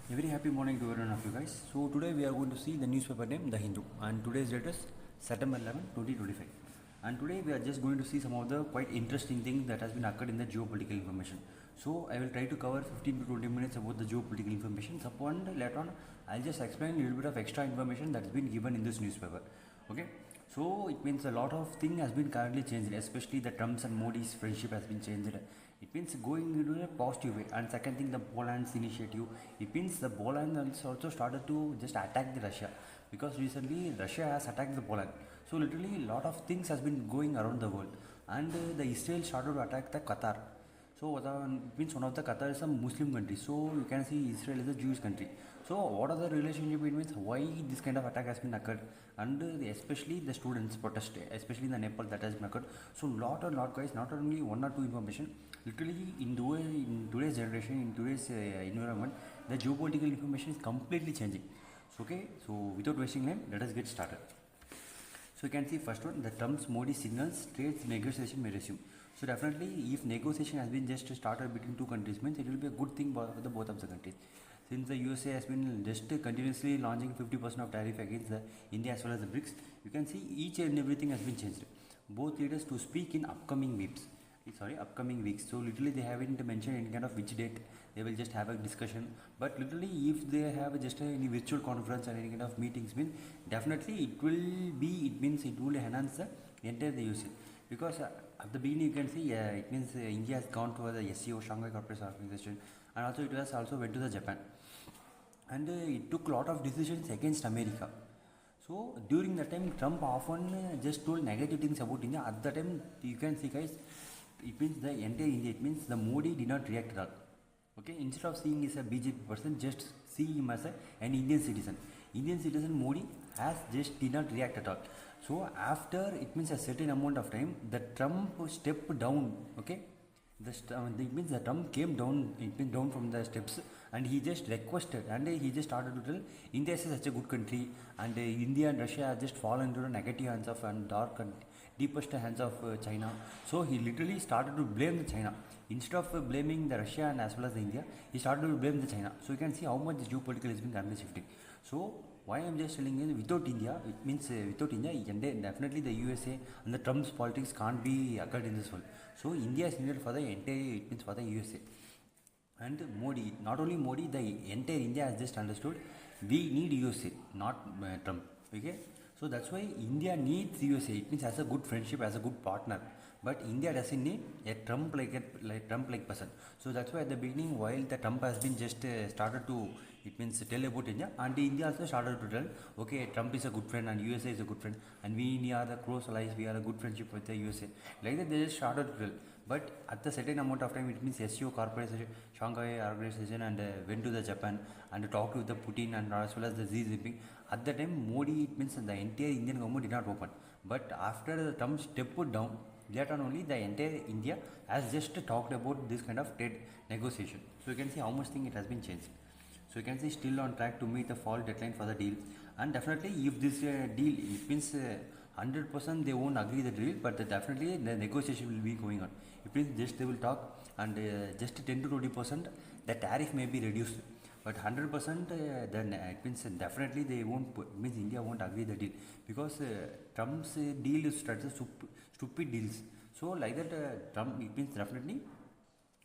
A very happy morning to everyone of you guys. So today we are going to see the newspaper name The Hindu, and today's date is September 11, 2025. And today we are just going to see some of the quite interesting things that has been occurred in the geopolitical information. So I will try to cover 15 to 20 minutes about the geopolitical information. Upon later on, I'll just explain a little bit of extra information that has been given in this newspaper. Okay. So it means a lot of thing has been currently changed, especially the Trump's and Modi's friendship has been changed. It means going into a positive way. And second thing, the Poland's initiative. It means the Poland has also started to just attack the Russia, because recently Russia has attacked the Poland. So literally a lot of things has been going around the world, and the Israel started to attack the Qatar. So it means one of the Qatar is a Muslim country. So you can see Israel is a Jewish country. So what are the relationship between why this kind of attack has been occurred, and especially the students protest, especially in the Nepal that has been occurred. So lot guys, not only one or two information. Literally in today's generation, in today's environment, the geopolitical information is completely changing. So okay, so without wasting time, let us get started. So you can see first one, the Trump's Modi signals trade negotiation may resume. So definitely, if negotiation has been just started between two countries, means it will be a good thing for the both of the countries. Since the USA has been just continuously launching 50% of tariff against the India as well as the BRICS, you can see each and everything has been changed. Both leaders to speak in upcoming weeks. So literally they haven't mentioned any kind of which date they will just have a discussion. But literally, if they have just any virtual conference or any kind of meetings, means definitely it will enhance the entire the USA. Because at the beginning you can see it means India has gone to the SCO, Shanghai Cooperation Organization, and also it has also went to the Japan, and it took a lot of decisions against America. So during that time, Trump often just told negative things about India. At that time, you can see guys, it means the entire India, it means the Modi did not react at all. Okay, instead of seeing as a BJP person, just see him as an Indian citizen. Indian citizen Modi has just did not react at all. So after it means a certain amount of time, the Trump stepped down. Okay, it means the Trump came down, it means down from the steps, and he just requested, and he just started to tell India is such a good country, and India and Russia have just fallen into the negative hands of and dark and deepest hands of China. So he literally started to blame the China. Instead of blaming the Russia and as well as the India, he started to blame the China. So you can see how much the geopolitical has been currently shifting. So why I am just telling you, without India, it means without India, definitely the USA and the Trump's politics can't be occurred in this world. So India is needed for the entire, it means for the USA. And Modi, not only Modi, the entire India has just understood we need USA, not Trump. Okay, so that's why India needs USA. It means as a good friendship, as a good partner. But India doesn't need a Trump like person. So that's why at the beginning, while the Trump has been just started to, it means tell about India, and India also started to tell, okay, Trump is a good friend and USA is a good friend, and we are the close allies, we are a good friendship with the USA. Like that they just started to tell. But at the certain amount of time, it means SCO Corporation, Shanghai Organization, and went to the Japan and talked with the Putin and as well as the Xi Jinping. At the time, Modi, it means the entire Indian government did not open. But after the Trump stepped down, later on only the entire India has just talked about this kind of trade negotiation. So you can see how much thing it has been changed. So you can see still on track to meet the fall deadline for the deal. And definitely if this deal, it means 100% they won't agree the deal, but definitely the negotiation will be going on. It means just they will talk, and just 10 to 20% the tariff may be reduced. But 100% then it means definitely they won't means India won't agree the deal, because Trump's deal is stupid deals. So like that Trump, it means definitely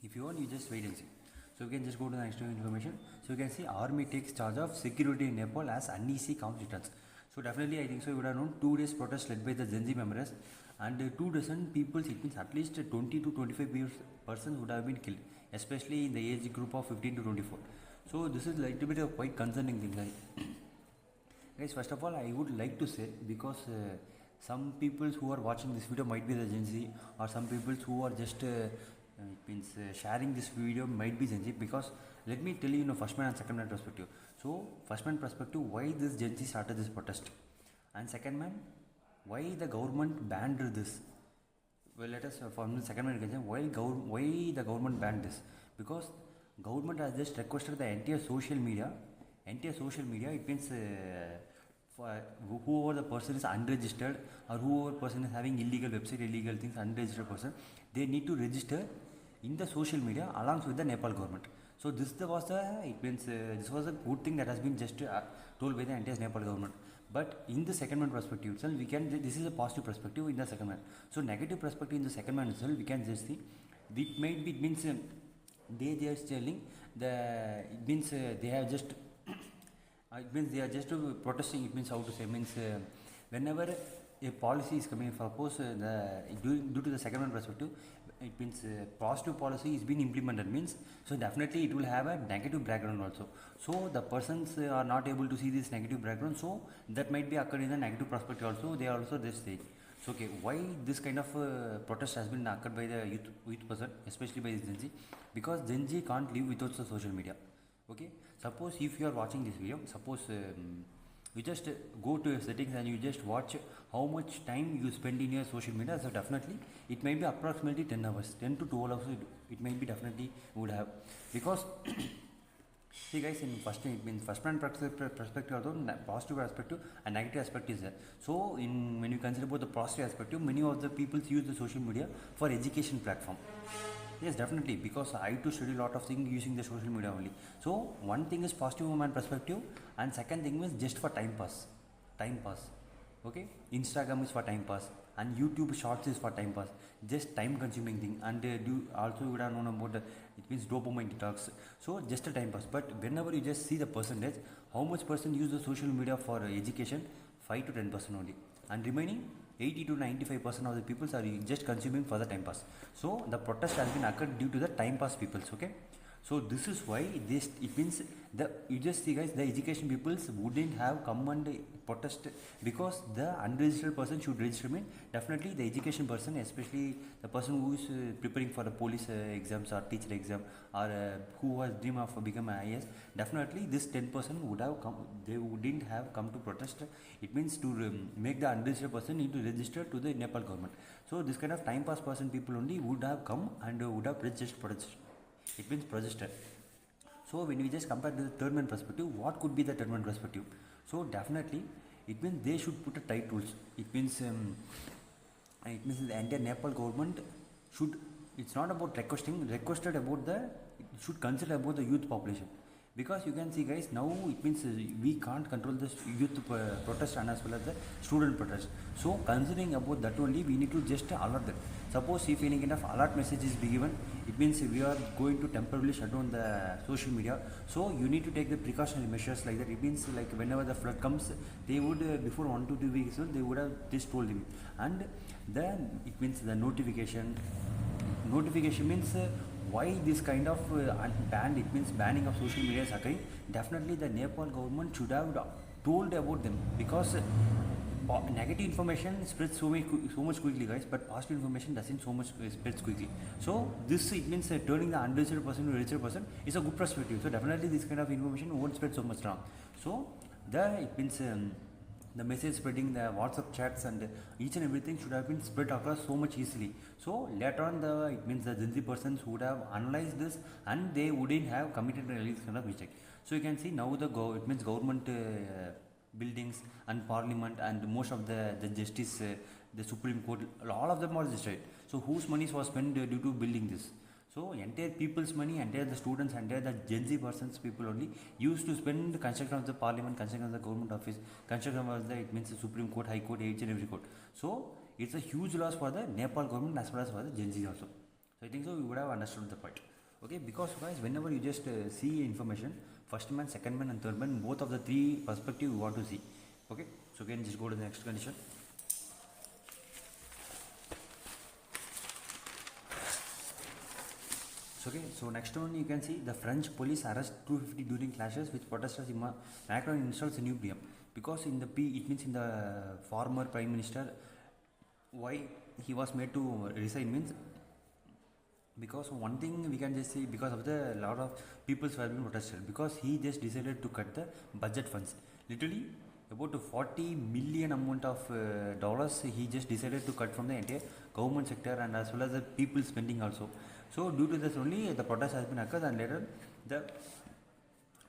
if you want, you just wait and see. So we can just go to the next information. So you can see army takes charge of security in Nepal as uneasy calm returns. So definitely I think so you would have known 2 days protest led by the Gen Z members, and 2 dozen people, it means at least 20 to 25 persons would have been killed, especially in the age group of 15 to 24. So this is a little bit of quite concerning thing, guys. First of all, I would like to say, because some people who are watching this video might be the Gen Z, or some people who are just sharing this video might be Gen Z, because let me tell you, first man and second man perspective. So first man perspective, why this Gen Z started this protest, and second man, why the government banned this. Well, let us from the second man can say why the government banned this, because government has just requested the entire social media. It means for whoever the person is unregistered, or whoever person is having illegal website, illegal things, unregistered person, they need to register in the social media along with the Nepal government. So this was a good thing that has been just told by the entire Nepal government. But in the second man perspective itself, this is a positive perspective in the second man. So negative perspective in the second man itself, we can just see it means they are telling it means they have just it means they are just protesting. It means how to say means whenever a policy is coming, suppose due to the second one perspective, it means positive policy is being implemented means, so definitely it will have a negative background also. So the persons are not able to see this negative background, so that might be occurred in the negative perspective also. They are also this stage. So okay, why this kind of protest has been occurred by the youth person, especially by Gen Z? Because Gen Z can't live without the social media. Okay, suppose if you are watching this video, suppose you just go to your settings and you just watch how much time you spend in your social media. So definitely it may be approximately 10 hours, 10 to 12 hours. It may be definitely would have, because see guys, in first it means first man perspective also positive perspective and negative aspect is there. So when you consider about the positive perspective, many of the people use the social media for education platform. Yes, definitely, because I too study a lot of things using the social media only. So one thing is positive man perspective, and second thing is just for time pass. Time pass. Okay, Instagram is for time pass, and YouTube Shorts is for time pass. Just time consuming thing, and do also you would have known about it means dopamine detox. So just a time pass. But whenever you just see the percentage, how much person use the social media for education? 5 to 10% only, and remaining 80 to 95% of the people are just consuming for the time pass. So the protest has been occurred due to the time pass peoples. Okay, so this is why this it means you just see guys, the education peoples wouldn't have come and protest, because the unregistered person should register. Mean definitely the education person, especially the person who is preparing for the police exams or teacher exam, or who has dream of becoming IAS, definitely this 10% would have come, they wouldn't have come to protest. It means to make the unregistered person need to register to the Nepal government. So this kind of time pass person people only would have come and would have registered protest. It means registered. So when we just compare to the third man perspective, what could be the third man perspective? So definitely it means they should put a tight rules. It means the entire Nepal government should, it's not about requested about the, it should consider about the youth population. Because you can see guys, now it means we can't control the youth protest and as well as the student protest. So considering about that only, we need to just alert them. Suppose if any kind of alert message is given, it means we are going to temporarily shut down the social media. So you need to take the precautionary measures like that. It means like whenever the flood comes, they would before 1 to 2 weeks they would have just told him. And then it means the notification means why this kind of ban, it means banning of social media is occurring. Definitely the Nepal government should have told about them, because negative information spreads so much quickly guys, but positive information doesn't so much spreads quickly. So this it means turning the unregistered person to registered person is a good perspective. So definitely this kind of information won't spread so much wrong. So it means the message spreading, the WhatsApp chats and each and everything should have been spread across so much easily. So later on it means the Gen Z persons would have analyzed this and they wouldn't have committed this kind of mistake. So you can see now it means government buildings and parliament and most of the justice, the Supreme Court, all of them are destroyed. So whose money was spent due to building this? So entire people's money, entire the students, entire the Gen Z persons people only used to spend the construction of the parliament, construction of the government office, construction of the, it means the Supreme Court, High Court, each and every court. So it's a huge loss for the Nepal government as well as for the Gen Z also. So I think so you would have understood the point. Okay, because guys, whenever you just see information, first man, second man and third man, both of the three perspective you want to see. Okay, so again just go to the next condition. So next one you can see the French police arrest 250 during clashes with protesters. Macron installs a new PM, because in the it means in the former prime minister, why he was made to resign means, because one thing we can just say, because of the lot of people who have been protested, because he just decided to cut the budget funds, literally about 40 million amount of dollars he just decided to cut from the entire government sector and as well as the people spending also. So due to this only the protest has been occurred, and later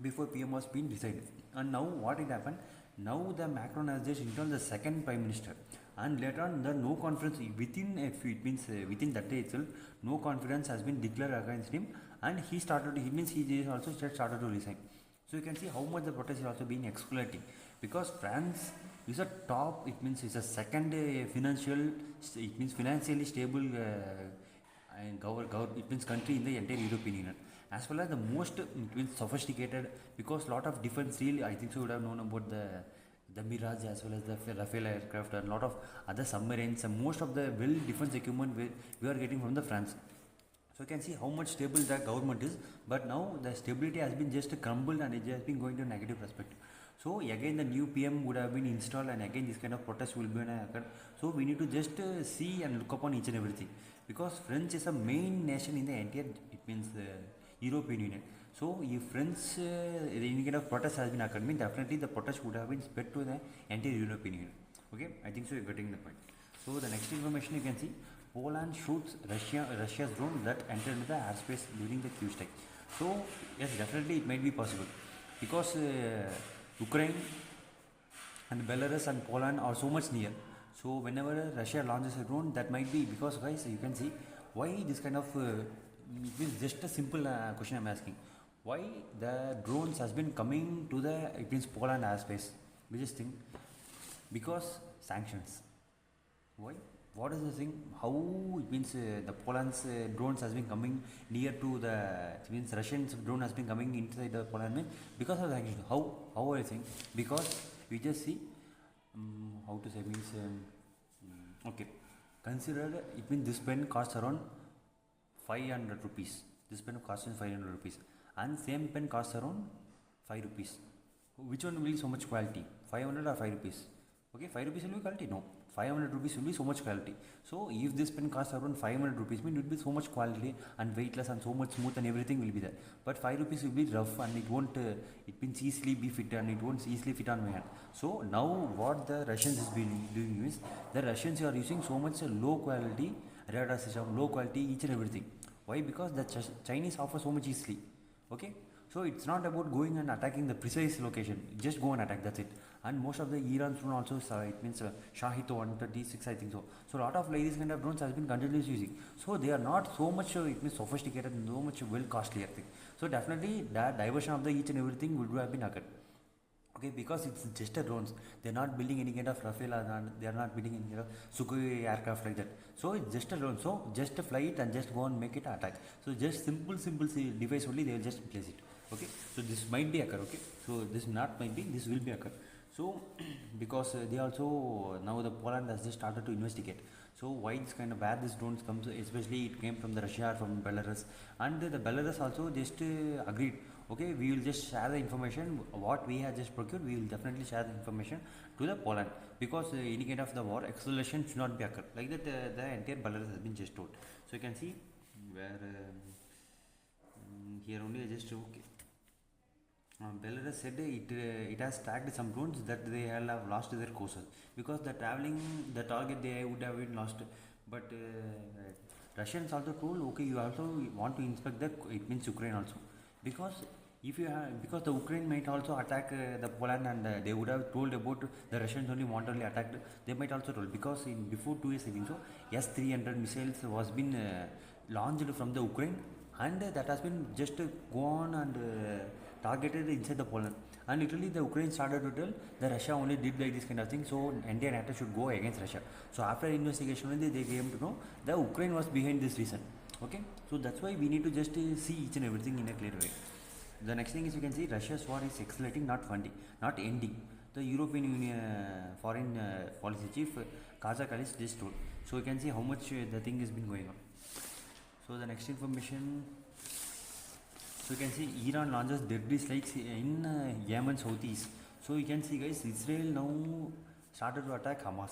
before PM was being decided. And now what it happened, now the Macron has just installed the second prime minister, and later on the no confidence within it means within that day itself, no confidence has been declared against him, and he means he is also started to resign. So you can see how much the protest is also being escalating, because France is a top, it means it's a second it means financially stable it means country in the entire European Union, as well as the most it means sophisticated, because lot of defense really, I think so you would have known about the Mirage as well as the Rafale aircraft and a lot of other submarines, and most of the well defense equipment we are getting from the France. So you can see how much stable the government is, but now the stability has been just crumbled and it has been going to a negative perspective. So again the new PM would have been installed, and again this kind of protest will be occurred. So we need to just see and look upon each and everything, because France is a main nation in the entire, it means European Union. So if France any kind of protest has been occurred, mean definitely the protest would have been spread to the entire European Union. Okay, I think so you're getting the point. So the next information you can see, Poland shoots Russia's drone that entered into the airspace during the Q strike. So yes, definitely it might be possible, because Ukraine and Belarus and Poland are so much near. So whenever Russia launches a drone, that might be, because guys you can see why this kind of it means just a simple question I'm asking. Why the drones has been coming to the, it means Poland airspace? We just think because sanctions. Why? What is the thing? How it means the Poland's drones has been coming near to the, it means Russian's drone has been coming inside the Poland, means because of the sanctions. How I think? Because we just see how to say, means okay, consider it means this pen costs around 500 rupees. This pen costs 500 rupees, and same pen costs around 5 rupees. Which one will be so much quality? 500 or 5 rupees? Okay, 5 rupees will be quality? No. 500 rupees will be so much quality. So if this pen costs around 500 rupees, mean it will be so much quality and weightless and so much smooth and everything will be there. But 5 rupees will be rough and it won't, it means easily be fit and it won't easily fit on my hand. So now what the Russians is been doing is, the Russians are using so much low quality radar system, low quality each and everything. Why? Because the Chinese offer so much easily. Okay. So it's not about going and attacking the precise location. Just go and attack. That's it. And most of the Iran drone also, it means Shahid 136, I think so. So a lot of like this kind of drones has been continuously using. So they are not so much it means sophisticated and so much well costly, I think. So definitely that diversion of the each and everything would have been occurred. Okay, because it's just a drones. They're not building any kind of Rafale, and they are not building any kind of Sukhoi aircraft like that. So it's just a drone. So just fly it and just go and make it attack. So just simple device only, they will just place it. Okay, so this might be occur. Okay, so this not might be, this will be occur. So because they also now the Poland has just started to investigate. So why this kind of, where this drones comes, especially it came from the Russia or from Belarus, and the Belarus also just agreed. Okay, we will just share the information what we have just procured. We will definitely share the information to the Poland, because any kind of the war acceleration should not be occur like that. The entire Belarus has been just told. So you can see where here only I just okay. Belarus said it has tagged some drones that they have lost their courses, because the target they would have been lost. But Russians also told, okay, you also want to inspect the, it means Ukraine also, because if you have, because the Ukraine might also attack the Poland, and they would have told about the Russians only want only attacked, they might also told, because in before 2 years I think so, S-300 missiles was been launched from the Ukraine, and that has been just gone and targeted inside the Poland, and literally the Ukraine started to tell the Russia only did like this kind of thing, so entire NATO should go against Russia. So after investigation only they came to know the Ukraine was behind this reason. Okay, so that's why we need to just see each and everything in a clear way. The next thing is, you can see Russia's war is accelerating, not funding, not ending. The European Union foreign policy chief Kazakalis just told. So you can see how much the thing has been going on. So the next information. So you can see Iran launches deadly strikes in Yemen southeast. So you can see guys, Israel now started to attack Hamas,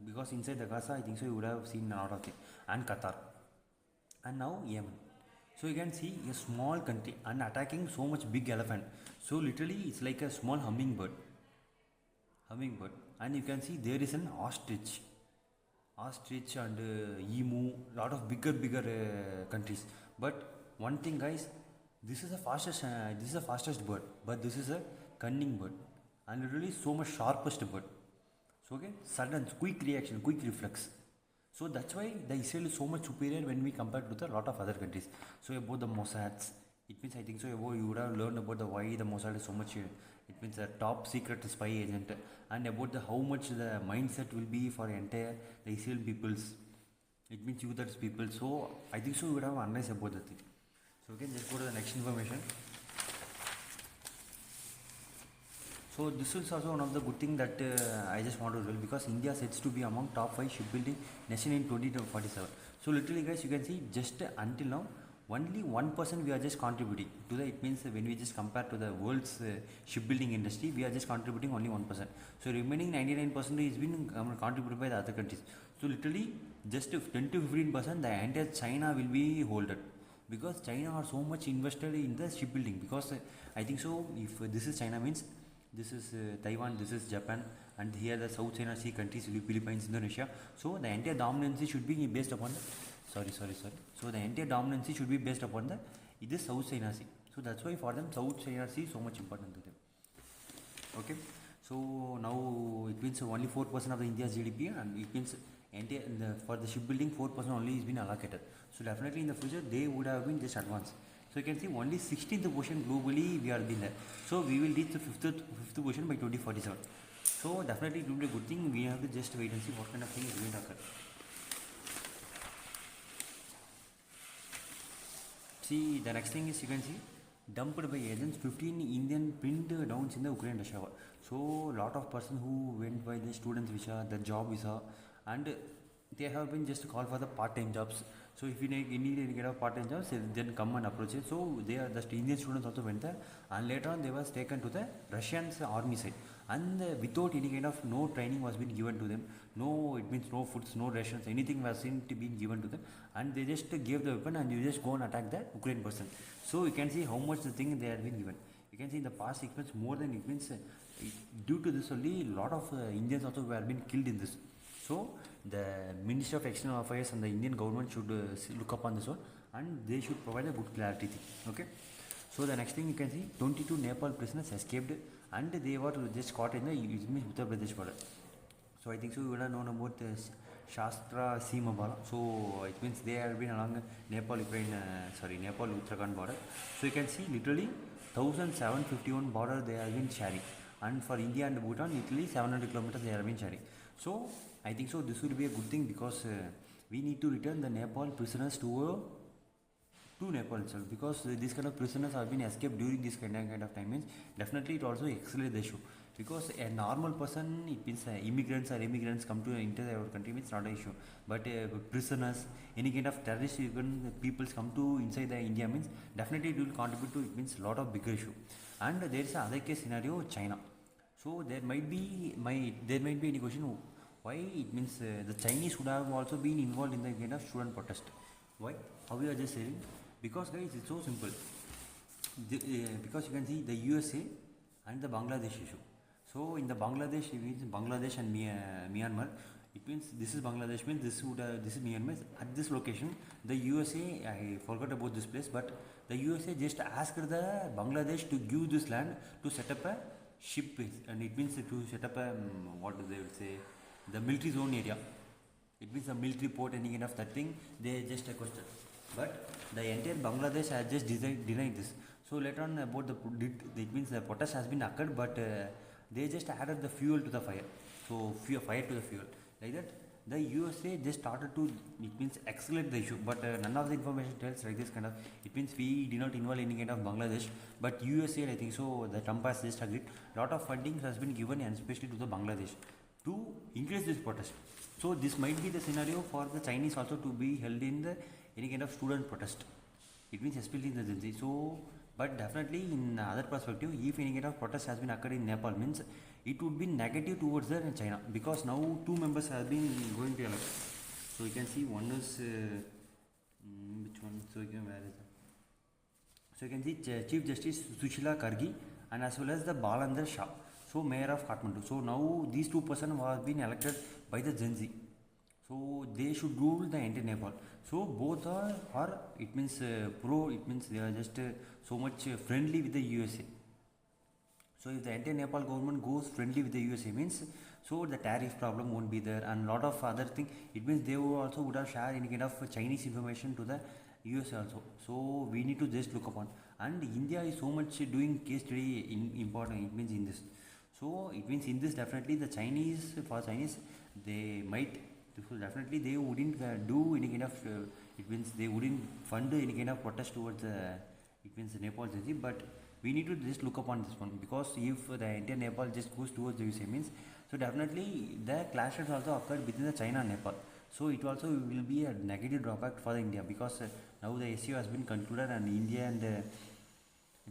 because inside the Gaza I think so you would have seen a lot of things, and Qatar, and now Yemen. So you can see a small country and attacking so much big elephant. So literally it's like a small hummingbird, and you can see there is an ostrich and emu, lot of bigger countries. But one thing guys, this is the fastest bird, but this is a cunning bird, and literally so much sharpest bird. So okay, sudden quick reaction, quick reflex. So that's why the Israel is so much superior when we compare to the lot of other countries. So about the Mossads, it means I think so about you would have learned about the why the Mossad is so much. It means a top secret spy agent, and about the how much the mindset will be for entire the Israel peoples. It means you that people. So I think so you would have analyzed about the thing. So we can just go to the next information. So this is also one of the good thing that I just want to tell, because India sets to be among top 5 shipbuilding nation in 2047. So literally guys, you can see just until now only 1% we are just contributing to the, it means when we just compare to the world's shipbuilding industry, we are just contributing only 1%. So remaining 99% is being contributed by the other countries. So literally just 10 to 15% the entire China will be holded, because China are so much invested in the shipbuilding. Because I think so if this is China means this is Taiwan, this is Japan, and here the South China Sea countries, Philippines, Indonesia. So the entire dominancy should be based upon the sorry. So the entire dominancy should be based upon the this South China Sea. So that's why for them South China Sea is so much important to them. Okay. So now it means only 4% of the India's GDP, and it means for the shipbuilding 4% only is been allocated. So definitely in the future they would have been just advanced. So you can see only 16th position globally we are been there. So we will reach the fifth position by 2047. So definitely it will be a good thing. We have to just wait and see what kind of thing is going to occur. See, the next thing is you can see dumped by agents 15 Indian pinned downs in the Ukraine-Russia war. So lot of person who went by the student visa, the job visa, and they have been just called for the part-time jobs. So if you need any kind of part-time jobs, then come and approach it. So they are the Indian students also went there, and later on they was taken to the Russian army side, and without any kind of no training was been given to them. No, it means no foods, no rations, anything was seen to be given to them, and they just gave the weapon and you just go and attack the Ukraine person. So you can see how much the thing they have been given. You can see in the past 6 months more than it means due to this only a lot of Indians also were been killed in this. So the Ministry of External Affairs and the Indian government should look upon this one, and they should provide a good clarity thing. Okay. So the next thing you can see 22 Nepal prisoners escaped, and they were just caught in the Uttar Pradesh border. So I think so you would have known about this Shastra Seema. So it means they have been along Nepal Uttarakhand border. So you can see literally 1751 border they have been sharing, and for India and Bhutan literally 700 kilometers they have been sharing. So I think so this would be a good thing, because we need to return the Nepal prisoners to Nepal itself, because these kind of prisoners have been escaped during this kind of time means definitely it also accelerates the issue, because a normal person, it means immigrants or immigrants come to enter our country means not an issue, but prisoners, any kind of terrorist even peoples come to inside the India means definitely it will contribute to, it means a lot of bigger issue. And there is another case scenario, China. So there might be any question why it means the Chinese would have also been involved in the kind of student protest. Why? How we are just saying? Because guys, it's so simple. Because you can see the USA and the Bangladesh issue. So in the Bangladesh, it means Bangladesh and Myanmar. It means this is Bangladesh, means this is Myanmar. At this location, the USA, I forgot about this place, but the USA just asked the Bangladesh to give this land to set up a ship base, and it means to set up a what they will say, the military zone area. It means a military port, any kind of that thing. They just requested, but the entire Bangladesh has just denied this. So later on about it means the protest has been occurred, but they just added the fuel to the fire. So fire to the fuel, like that. The USA just started to, it means accelerate the issue, but none of the information tells like this kind of, it means we did not involve any kind of Bangladesh, but USA, I think so the Trump has just agreed, lot of funding has been given, and especially to the Bangladesh to increase this protest. So this might be the scenario for the Chinese also to be held in the any kind of student protest. It means especially in the Gen Z. So, but definitely in other perspective, if any kind of protest has been occurred in Nepal means it would be negative towards the China, because now 2 members have been going to elect. So you can see one is which one? So you can where is that? So you can see Chief Justice Sushila Kargi, and as well as the Balander Shah. So mayor of Kathmandu. So now these 2 persons have been elected by the Gen Z. So they should rule the entire Nepal. So both are it means pro, it means they are just so much friendly with the USA. So if the entire Nepal government goes friendly with the USA means, so the tariff problem won't be there and lot of other thing. It means they also would have shared any kind of Chinese information to the USA also. So we need to just look upon. And India is so much doing case study in important. It means in this. So it means in this definitely the Chinese, for Chinese they might, so definitely they wouldn't do any kind of it means they wouldn't fund any kind of protest towards it means Nepal regime, but we need to just look upon this one, because if the entire Nepal just goes towards the USA means, so definitely the clashes also occurred between the China and Nepal. So it also will be a negative drawback for the India, because now the SCO has been concluded and India and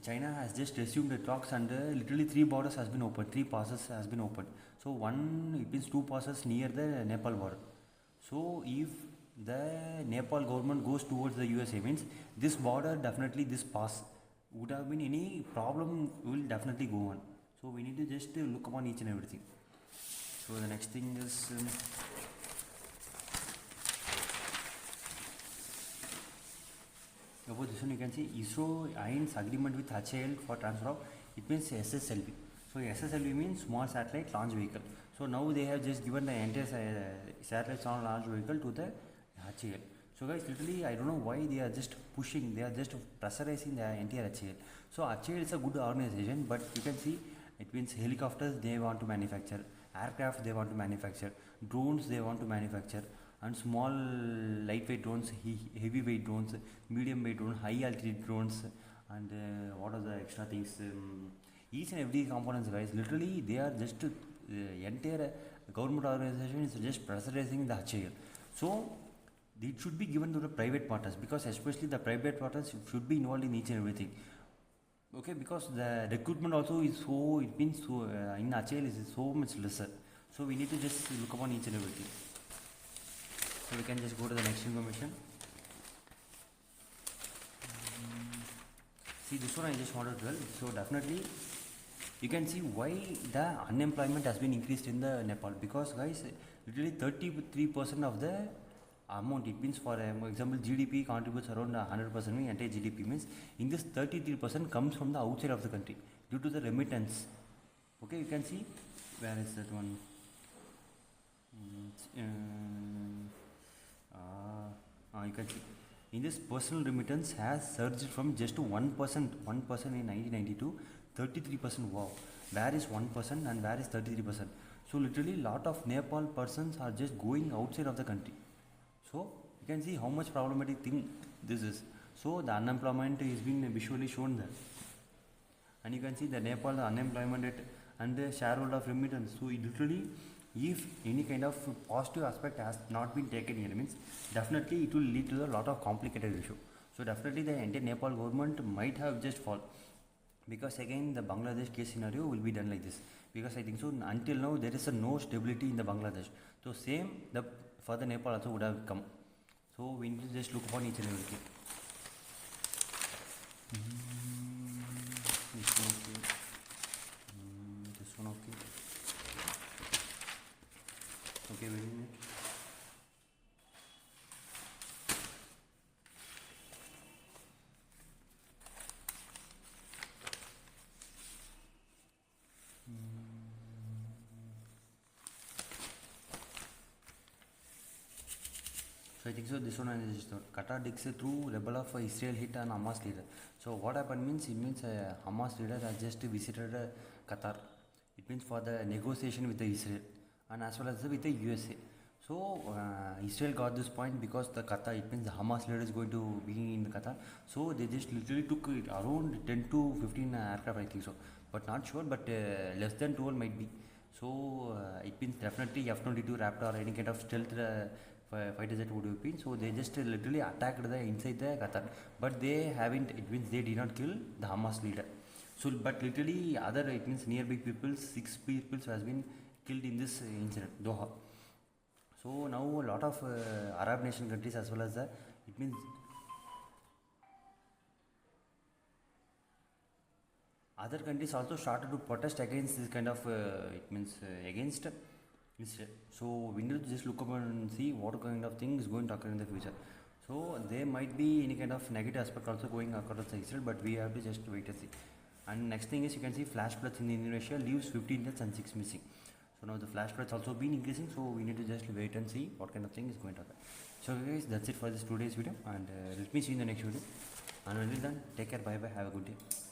China has just resumed the talks, and literally three borders has been opened, three passes has been opened. So one, it means two passes near the Nepal border. So if the Nepal government goes towards the USA means, this border definitely, this pass would have been any problem will definitely go on. So we need to just look upon each and everything. So the next thing is about this one, you can see ISRO signs agreement with HAL for transfer of, it means SSLV. So SSLV means small satellite launch vehicle. So now they have just given the entire satellite launch vehicle to the HAL. So guys, literally I don't know why they are just pushing, they are just pressurizing the entire HAL. So HAL is a good organization, but you can see it means helicopters they want to manufacture, aircraft they want to manufacture, drones they want to manufacture, and small lightweight drones, heavyweight drones, medium weight drones, high altitude drones, and what are the extra things, each and every components guys, literally they are just entire government organization is just pressurizing the HAL. So it should be given to the private partners, because especially the private partners should be involved in each and everything. Okay, because the recruitment also is so, it means so in HAL is so much lesser. So we need to just look upon each and everything. So we can just go to the next information. See, this one I just wanted to tell. So definitely you can see why the unemployment has been increased in the Nepal, because guys, literally 33% of the amount, it means for example GDP contributes around 100%, entire GDP means, in this 33% comes from the outside of the country due to the remittance. Okay, you can see, where is that one? You can see in this personal remittance has surged from just 1% in 1992, 33%. Wow, where is 1% and where is 33%? So literally lot of Nepal persons are just going outside of the country. So you can see how much problematic thing this is. So the unemployment is being visually shown there, and you can see the Nepal unemployment rate and the shareholder of remittance. So it literally, if any kind of positive aspect has not been taken here means, definitely it will lead to a lot of complicated issue. So definitely the entire Nepal government might have just fall, because again the Bangladesh case scenario will be done like this, because I think so until now there is no stability in the Bangladesh. So same the for the Nepal also would have come. So we need to just look upon each and everything. This one okay. This one okay. Okay, wait a minute. So I think so this one is just Qatar digs through rebel of Israel hit an Hamas leader. So what happened means, it means Hamas leader has just visited Qatar. It means for the negotiation with the Israel and as well as with the USA. So Israel got this point because the Qatar, it means the Hamas leader is going to be in the Qatar. So they just literally took it around 10 to 15 aircraft, I think so, but not sure, but less than 12 might be. So it means definitely F-22 Raptor or any kind of stealth fighter jet would have been. So they just literally attacked the inside the Qatar, but they haven't. It means they did not kill the Hamas leader. So, but literally other, it means nearby people, 6 people has been killed in this incident, Doha. So now a lot of Arab nation countries as well as the, it means other countries also started to protest against this kind of it means against Israel. So we need to just look up and see what kind of thing is going to occur in the future. So there might be any kind of negative aspect also going across Israel, but we have to just wait and see. And next thing is you can see flash floods in Indonesia leaves 15 deaths and 6 missing. So now the flash floods also been increasing, so we need to just wait and see what kind of thing is going to happen. So guys, that's it for this today's video, and let me see you in the next video. And until then, take care, bye bye, have a good day.